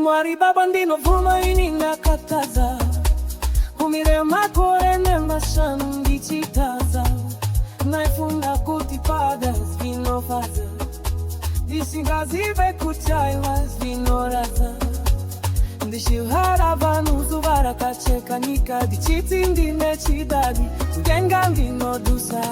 Mwari baba ndino vuma ininga kataza Umire makore ne mashambi chitaza Naifunda kutipada zvino faza Ndisingazive kuchaiwa zvino raza Ndishihara vanhu zuva rakacheka nyika Ndichiti ndine chidadi Kudenga ndino dusa